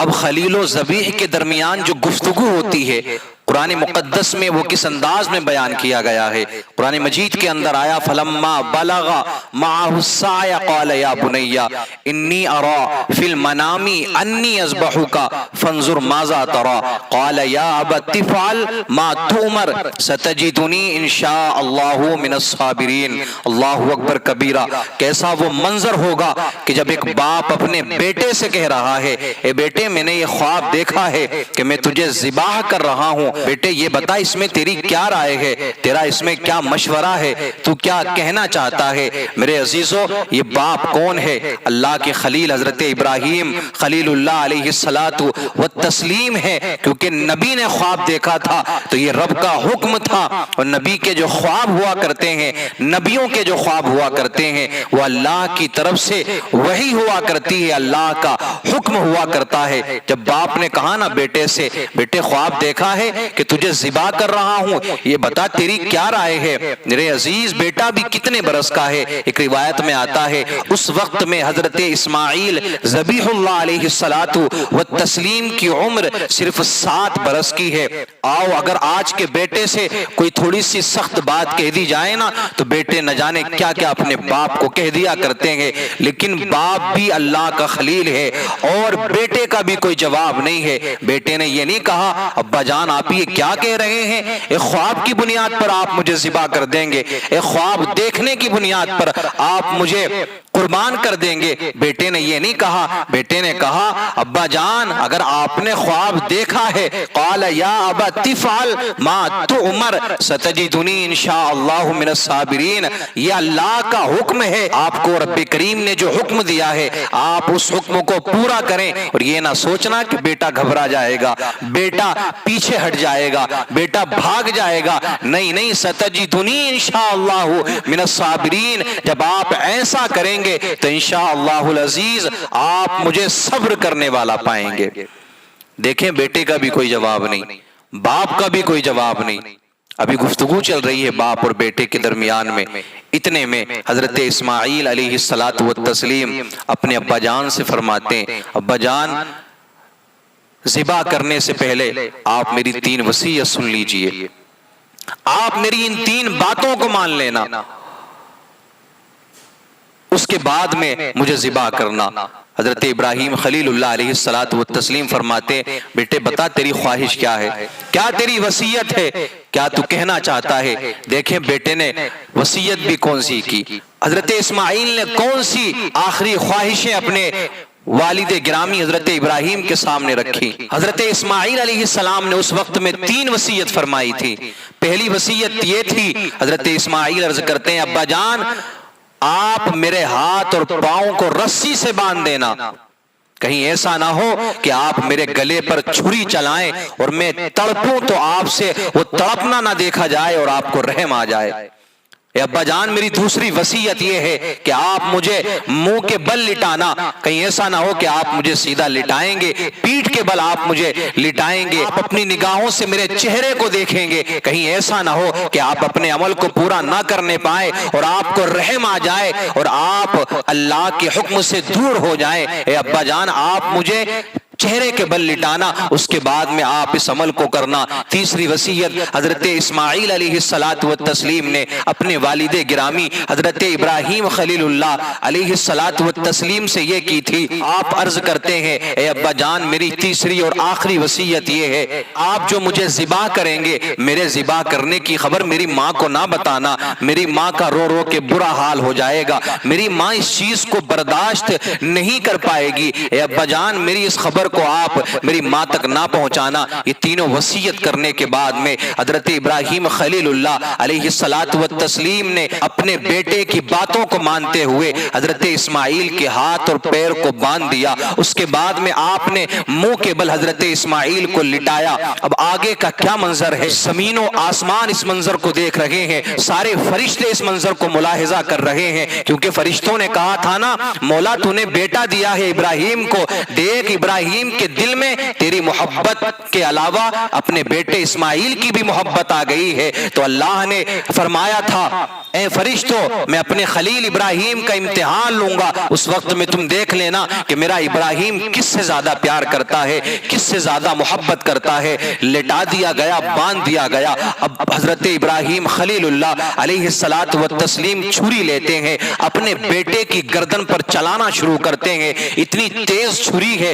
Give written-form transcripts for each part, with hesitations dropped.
اب خلیل و ذبیح کے درمیان جو گفتگو ہوتی ہے قرآن مقدس میں وہ کس انداز میں بیان کیا گیا ہے؟ قرآن مجید کے اندر آیا فلما بلغ معه السعی قال یا بنی انی ارى فی المنام انی اذبحک فانظر ماذا ترى قال یا ابت افعل ما تؤمر ستجدنی ان شاء اللہ من الصابرین۔ اللہ اکبر کبیرہ۔ کیسا وہ منظر ہوگا کہ جب ایک باپ اپنے بیٹے سے کہہ رہا ہے اے بیٹے میں نے یہ خواب دیکھا ہے کہ میں تجھے ذبح کر رہا ہوں، بیٹے یہ بتا اس میں تیری کیا رائے ہے، تیرا اس میں کیا مشورہ ہے، تو کیا کہنا چاہتا ہے؟ میرے عزیزو یہ باپ کون ہے؟ اللہ کے خلیل حضرت ابراہیم خلیل اللہ علیہ الصلاۃ والتسلیم ہے، کیونکہ نبی نے خواب دیکھا تھا تو یہ رب کا حکم تھا، اور نبی کے جو خواب ہوا کرتے ہیں، نبیوں کے جو خواب ہوا کرتے ہیں وہ اللہ کی طرف سے وحی ہوا کرتی ہے، اللہ کا حکم ہوا کرتا ہے۔ جب باپ نے کہا نا بیٹے سے بیٹے خواب دیکھا ہے کہ تجھے ذبح کر رہا ہوں، یہ بتا تیری کیا رائے ہے؟ میرے عزیز بیٹا بھی کتنے برس کا ہے؟ ایک روایت میں آتا ہے اس وقت میں حضرت اسماعیل ذبیح اللہ علیہ الصلاۃ والتسلیم کی عمر صرف 7 برس کی ہے۔ آؤ اگر آج کے بیٹے سے کوئی تھوڑی سی سخت بات کہہ دی جائے نا تو بیٹے نہ جانے کیا کیا اپنے باپ کو کہہ دیا کرتے ہیں، لیکن باپ بھی اللہ کا خلیل ہے اور بیٹے کا بھی کوئی جواب نہیں ہے۔ بیٹے نے یہ نہیں کہا ابا جان آپ یہ کیا کہہ رہے ہیں، ایک خواب کی بنیاد پر آپ مجھے ذبح کر دیں گے، ایک خواب دیکھنے کی بنیاد پر آپ مجھے قربان کر دیں گے۔ بیٹے نے یہ نہیں کہا، بیٹے نے کہا ابا جان اگر آپ نے خواب دیکھا ہے قال یا ابت افعل ما تؤمر ستجدنی ان شاء اللہ من الصابرین، یہ اللہ کا حکم ہے، آپ کو رب کریم نے جو حکم دیا ہے آپ اس حکم کو پورا کریں، اور یہ نہ سوچنا کہ بیٹا گھبرا جائے گا، بیٹا پیچھے ہٹ جائے گا، بیٹا بھاگ جائے گا، نہیں ستجدنی انشاءاللہ من الصابرین، جب آپ ایسا کریں گے تو انشاءاللہ العزیز آپ مجھے صبر کرنے والا پائیں گے۔ دیکھیں بیٹے کا بھی کوئی جواب نہیں، باپ کا بھی کوئی جواب نہیں، ابھی گفتگو چل رہی ہے باپ اور بیٹے کے درمیان میں، اتنے میں حضرت اسماعیل علیہ الصلاۃ والتسلیم اپنے ابا جان سے فرماتے ہیں ابا جان ذبح کرنے سے پہلے آپ میری 3 وصیت سن لیجئے، آپ میری ان 3 باتوں کو مان لینا، اس کے بعد میں مجھے ذبح کرنا۔ حضرت ابراہیم خلیل اللہ علیہ الصلاۃ والتسلیم فرماتے بیٹے بتا تیری خواہش کیا ہے، کیا تیری وصیت ہے، کیا تو کہنا چاہتا ہے؟ دیکھیں بیٹے نے وصیت بھی کون سی کی، حضرت اسماعیل نے کون سی آخری خواہشیں اپنے والد گرامی حضرت ابراہیم کے سامنے رکھی۔ حضرت اسماعیل علیہ السلام نے اس وقت میں 3 وصیت فرمائی تھی۔ پہلی وصیت یہ تھی، حضرت اسماعیل عرض کرتے ہیں ابا جان آپ میرے ہاتھ اور پاؤں کو رسی سے باندھ دینا، کہیں ایسا نہ ہو کہ آپ میرے گلے پر چھری چلائیں اور میں تڑپوں تو آپ سے وہ تڑپنا نہ دیکھا جائے اور آپ کو رحم آ جائے۔ اے ابا جان میری دوسری وصیت یہ ہے کہ آپ مجھے منہ کے بل لٹانا، کہیں ایسا نہ ہو کہ آپ مجھے سیدھا لٹائیں گے، پیٹھ کے بل آپ مجھے لٹائیں گے، آپ اپنی نگاہوں سے میرے چہرے کو دیکھیں گے، کہیں ایسا نہ ہو کہ آپ اپنے عمل کو پورا نہ کرنے پائیں اور آپ کو رحم آ جائے اور آپ اللہ کے حکم سے دور ہو جائیں۔ اے ابا جان آپ مجھے چہرے کے بل لٹانا، اس کے بعد میں آپ اس عمل کو کرنا۔ تیسری وصیت حضرت اسماعیل علیہ الصلاۃ والتسلیم نے اپنے والد گرامی حضرت ابراہیم خلیل اللہ علیہ الصلاۃ والتسلیم سے یہ کی تھی۔ آپ عرض کرتے ہیں اے ابا جان میری تیسری اور آخری وصیت یہ ہے، آپ جو مجھے ذبح کریں گے میرے ذبح کرنے کی خبر میری ماں کو نہ بتانا، میری ماں کا رو رو کے برا حال ہو جائے گا، میری ماں اس چیز کو برداشت نہیں کر پائے گی۔ اے ابا جان میری اس خبر کو آپ میری ماں تک نہ پہنچانا۔ یہ تینوں وصیت کرنے کے بعد میں حضرت ابراہیم خلیل اللہ علیہ الصلاۃ والتسلیم نے اپنے بیٹے کی باتوں کو مانتے ہوئے حضرت اسماعیل کے ہاتھ اور پیر کو باندھ دیا۔ اس کے بعد میں آپ نے منہ کے بل حضرت اسماعیل کو لٹایا۔ اب آگے کا کیا منظر ہے، زمین و آسمان اس منظر کو دیکھ رہے ہیں، سارے فرشتے اس منظر کو ملاحظہ کر رہے ہیں، کیونکہ فرشتوں نے کہا تھا نا مولا تو نے بیٹا دیا ہے ابراہیم کو، دیکھ ابراہیم ابراہیم کے دل میں تیری محبت کے علاوہ اپنے بیٹے اسماعیل کی بھی محبت آ گئی ہے۔ تو اللہ نے فرمایا تھا اے فرشتوں میں اپنے خلیل ابراہیم کا امتحان لوں گا، اس وقت میں تم دیکھ لینا کہ میرا ابراہیم کس سے زیادہ پیار کرتا ہے، کس سے زیادہ محبت کرتا ہے۔ لٹا دیا گیا، باندھ دیا گیا۔ اب حضرت ابراہیم خلیل اللہ علیہ الصلاۃ والتسلیم چھری لیتے ہیں، اپنے بیٹے کی گردن پر چلانا شروع کرتے ہیں۔ اتنی تیز چھری ہے،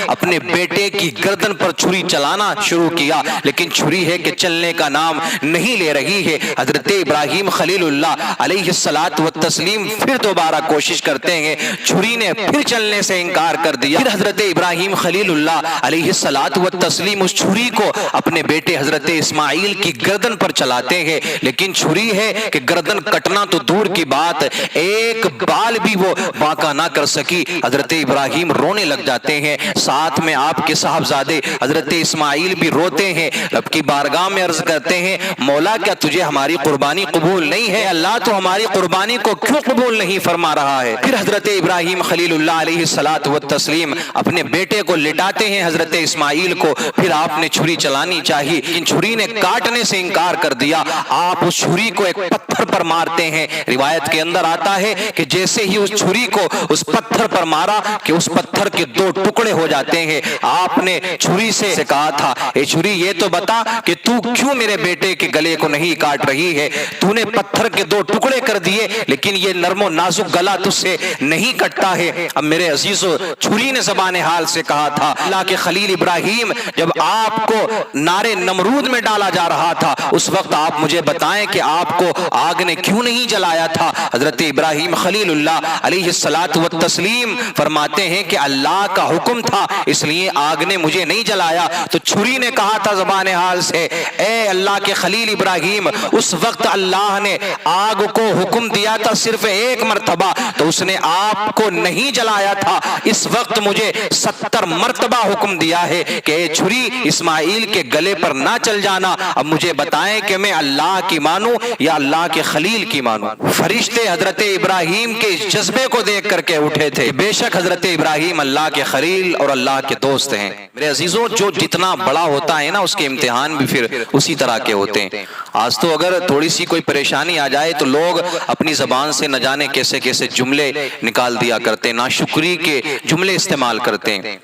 اپنے بیٹے کی گردن پر چھری چلانا شروع کیا، لیکن چھری ہے کہ چلنے کا نام نہیں لے رہی ہے۔ حضرت ابراہیم خلیل اللہ علیہ الصلاۃ والتسلیم پھر دوبارہ کوشش کرتے ہیں، چھری نے پھر چلنے سے انکار کر دیا۔ پھر حضرت ابراہیم خلیل اللہ علیہ الصلاۃ والتسلیم اس چھری کو اپنے بیٹے حضرت اسماعیل کی گردن پر چلاتے ہیں، لیکن چھری ہے کہ گردن کٹنا تو دور کی بات، ایک بال بھی وہ باقا نہ کر سکی۔ حضرت ابراہیم رونے لگ جاتے ہیں، ساتھ میں آپ کے صاحبزادے حضرت اسماعیل بھی روتے ہیں، رب کی بارگاہ میں عرض کرتے ہیں مولا کیا تجھے ہماری قربانی قبول نہیں ہے؟ اللہ تو ہماری قربانی کو کیوں قبول نہیں فرما رہا ہے؟ پھر حضرت ابراہیم خلیل اللہ علیہ الصلاۃ والتسلیم اپنے بیٹے کو لٹاتے ہیں حضرت اسماعیل کو، پھر آپ نے چھری چلانی چاہیے، لیکن چھری نے کاٹنے سے انکار کر دیا۔ آپ اس چھری کو ایک پتھر پر مارتے ہیں، روایت کے اندر آتا ہے کہ جیسے ہی اس چھری کو اس پتھر پر مارا کہ اس پتھر کے دو ٹکڑے ہو جاتے ہیں۔ آپ نے چھری سے کہا تھا اے چھری یہ تو بتا کہ تو کیوں میرے بیٹے کے گلے کو نہیں کاٹ رہی ہے؟ تو نے پتھر کے دو ٹکڑے کر دیے لیکن یہ نرم و نازک گلا تجھ سے نہیں کٹتا ہے۔ اب میرے عزیزو چھری نے زبان حال سے کہا تھا اللہ کے خلیل ابراہیم جب آپ کو نارے نمرود میں ڈالا جا رہا تھا اس وقت آپ مجھے بتائیں کہ آپ کو آگ نے کیوں نہیں جلایا تھا؟ حضرت ابراہیم خلیل اللہ علیہ الصلاۃ والتسلیم فرماتے ہیں کہ اللہ کا حکم تھا اس لیے آگ نے مجھے نہیں جلایا۔ تو چھری نے کہا تھا زبان حال سے اے اللہ کے خلیل ابراہیم اس وقت اللہ نے آگ کو حکم دیا تھا صرف ایک مرتبہ تو اس نے آپ کو نہیں جلایا تھا، اس وقت مجھے 70 مرتبہ حکم دیا ہے کہ اے چھری اسماعیل کے گلے پر نہ چل جانا۔ اب مجھے بتائیں کہ میں اللہ کی مانوں یا اللہ کے خلیل کی مانوں؟ فرشتے حضرت ابراہیم کے اس جذبے کو دیکھ کر کے اٹھے تھے، بے شک حضرت ابراہیم اللہ کے خلیل اور اللہ کے دوست ہیں۔ میرے عزیزوں جو جتنا بڑا ہوتا ہے نا اس کے امتحان بھی پھر اسی طرح کے ہوتے ہیں۔ آج تو اگر تھوڑی سی کوئی پریشانی آ جائے تو لوگ اپنی زبان سے نہ جانے کیسے کیسے جملے نکال دیا کرتے ہیں، ناشکری کے جملے استعمال کرتے ہیں۔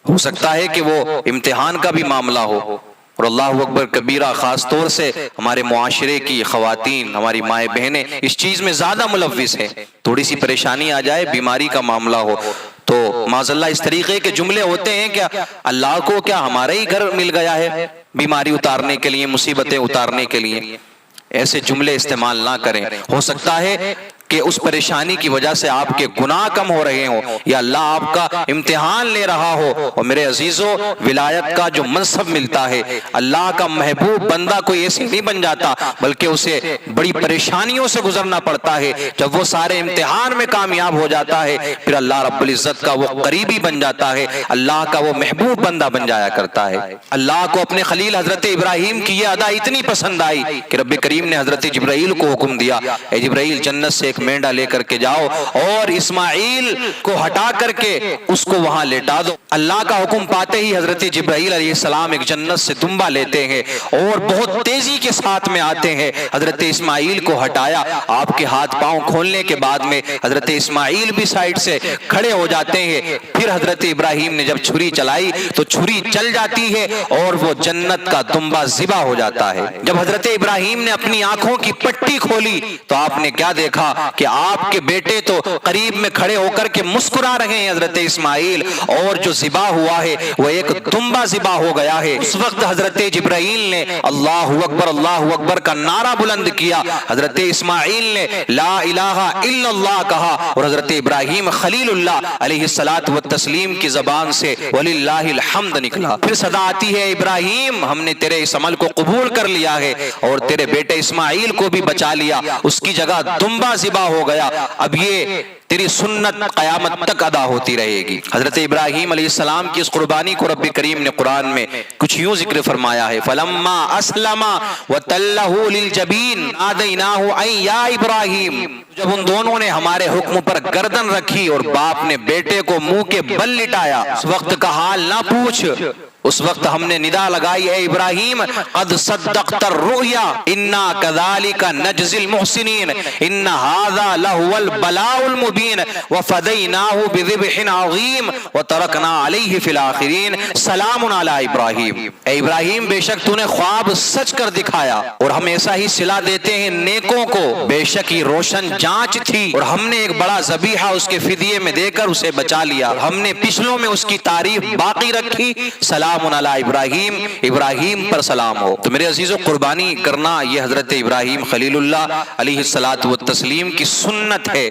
ہو سکتا ہے کہ وہ امتحان کا بھی معاملہ ہو، اور اللہ اکبر کبیرہ خاص طور سے ہمارے معاشرے کی خواتین ہماری مائیں بہنیں اس چیز میں زیادہ ملوث ہیں۔ تھوڑی سی پریشانی آ جائے بیماری کا معاملہ ہو تو معاذ اللہ اس طریقے کے جملے ہوتے ہیں کہ اللہ کو کیا ہمارا ہی گھر مل گیا ہے بیماری اتارنے کے لیے، مصیبتیں اتارنے کے لیے؟ ایسے جملے استعمال نہ کریں۔ ہو سکتا ہے کہ اس پریشانی کی وجہ سے آپ کے گناہ کم ہو رہے ہوں یا اللہ آپ کا امتحان لے رہا ہو۔ اور میرے عزیزو ولایت کا جو منصب ملتا ہے، اللہ کا محبوب بندہ کوئی ایسے نہیں بن جاتا بلکہ اسے بڑی پریشانیوں سے گزرنا پڑتا ہے۔ جب وہ سارے امتحان میں کامیاب ہو جاتا ہے پھر اللہ رب العزت کا وہ قریبی بن جاتا ہے، اللہ کا وہ محبوب بندہ بن جایا کرتا ہے۔ اللہ کو اپنے خلیل حضرت ابراہیم کی یہ ادا اتنی پسند آئی کہ رب کریم نے حضرت جبرائیل کو حکم دیا اے جبرائیل جنت سے ایک مینڈا لے کر کے جاؤ اور اسماعیل کو ہٹا کر کے اس کو وہاں لیٹا دو۔ اللہ کا حکم پاتے ہی حضرت جبرائیل علیہ السلام ایک جنت سے دمبا لیتے ہیں اور بہت تیزی کے ساتھ میں آتے ہیں، حضرت اسماعیل کو ہٹایا۔ آپ کے ہاتھ پاؤں کھولنے کے بعد میں حضرت اسماعیل بھی سائڈ سے کھڑے ہو جاتے ہیں۔ پھر حضرت ابراہیم نے جب چھری چلائی تو چھری چل جاتی ہے اور وہ جنت کا دمبا ذبح ہو جاتا ہے۔ جب حضرت ابراہیم نے اپنی آنکھوں کی پٹی کھولی تو آپ نے کیا دیکھا کہ آپ کے بیٹے تو قریب میں کھڑے ہو کر کے مسکرا رہے ہیں حضرت اسماعیل، اور جو ذبح ہوا ہے وہ ایک دمبا ذبح ہو گیا ہے۔ اس وقت حضرت جبرائیل نے اللہ اکبر کا نعرہ بلند کیا، حضرت اسماعیل نے لا الہ الا اللہ کہا اور حضرت ابراہیم خلیل اللہ علیہ الصلاۃ والتسلیم کی زبان سے وللہ الحمد نکلا۔ پھر صدا آتی ہے ابراہیم ہم نے تیرے اس عمل کو قبول کر لیا ہے اور تیرے بیٹے اسماعیل کو بھی بچا لیا، اس کی جگہ دمبا ذبح وفا ہو گیا، اب یہ تیری سنت قیامت تک ادا ہوتی رہے گی۔ حضرت ابراہیم علیہ السلام کی اس قربانی کو رب کریم نے قرآن میں کچھ یوں ذکر فرمایا ہے، فلما اسلم وتلہ للجبین نادیناہ ان یا ابراہیم، جب ان دونوں نے ہمارے حکم پر گردن رکھی اور باپ نے بیٹے کو منہ کے بل لٹایا، اس وقت کا حال نہ پوچھ، اس وقت ہم نے ندا لگائی، اے ابراہیم قد صدقت الرؤیا انا کذالک نجزی المحسنین ان ھذا لہو البلاء المبین وفدیناہ بذبح عظیم وترکنا علیہ فی الآخرین سلام علی ابراہیم۔ اے ابراہیم بے شک تو نے خواب سچ کر دکھایا اور ہم ایسا ہی صلہ دیتے ہیں نیکوں کو، بے شک یہ روشن جانچ تھی اور ہم نے ایک بڑا ذبیحہ اس کے فدیے میں دے کر اسے بچا لیا، ہم نے پچھلوں میں اس کی تعریف باقی رکھی، سلام علی ابراہیم، ابراہیم پر سلام ہو۔ تو میرے عزیزو، قربانی کرنا یہ حضرت ابراہیم خلیل اللہ علیہ الصلاۃ والتسلیم کی سنت ہے،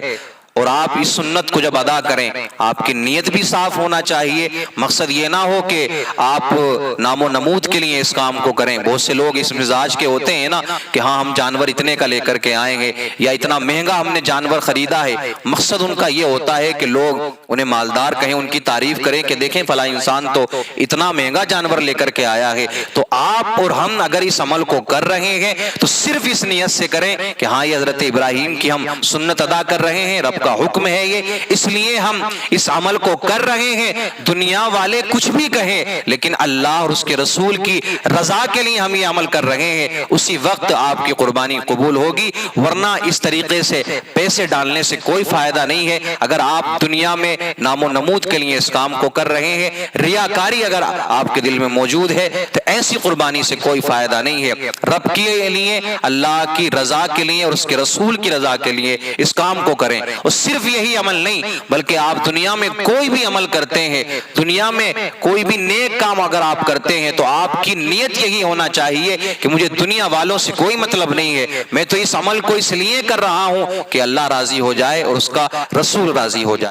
اور آپ اس سنت کو جب ادا کریں آپ کی نیت بھی صاف ہونا چاہیے، مقصد یہ نہ ہو کہ آپ نام و نمود کے لیے اس کام کو کریں۔ بہت سے لوگ اس مزاج کے ہوتے ہیں نا کہ ہاں ہم جانور اتنے کا لے کر کے آئیں گے یا اتنا مہنگا ہم نے جانور خریدا ہے، مقصد ان کا یہ ہوتا ہے کہ لوگ انہیں مالدار کہیں، ان کی تعریف کریں کہ دیکھیں فلاں انسان تو اتنا مہنگا جانور لے کر کے آیا ہے۔ تو آپ اور ہم اگر اس عمل کو کر رہے ہیں تو صرف اس نیت سے کریں کہ ہاں یہ حضرت ابراہیم کی ہم سنت ادا کر رہے ہیں، رب کا حکم ہے یہ، اس لیے ہم اس عمل کو کر رہے ہیں، دنیا والے کچھ بھی کہیں لیکن اللہ اور اس کے رسول کی رضا کے لیے ہم یہ عمل کر رہے ہیں، اسی وقت آپ کی قربانی قبول ہوگی، ورنہ اس طریقے سے پیسے ڈالنے سے کوئی فائدہ نہیں ہے۔ اگر آپ دنیا میں نام و نمود کے لیے اس کام کو کر رہے ہیں، ریاکاری اگر آپ کے دل میں موجود ہے تو ایسی قربانی سے کوئی فائدہ نہیں ہے۔ رب کے لیے، اللہ کی رضا کے لیے اور اس کے رسول کی رضا کے لیے اس کام کو کریں، اور صرف یہی عمل نہیں بلکہ آپ دنیا میں کوئی بھی عمل کرتے ہیں، دنیا میں کوئی بھی نیک کام اگر آپ کرتے ہیں تو آپ کی نیت یہی ہونا چاہیے کہ مجھے دنیا والوں سے کوئی مطلب نہیں ہے، میں تو اس عمل کو اس لیے کر رہا ہوں کہ اللہ راضی ہو جائے اور اس کا رسول راضی ہو جائے۔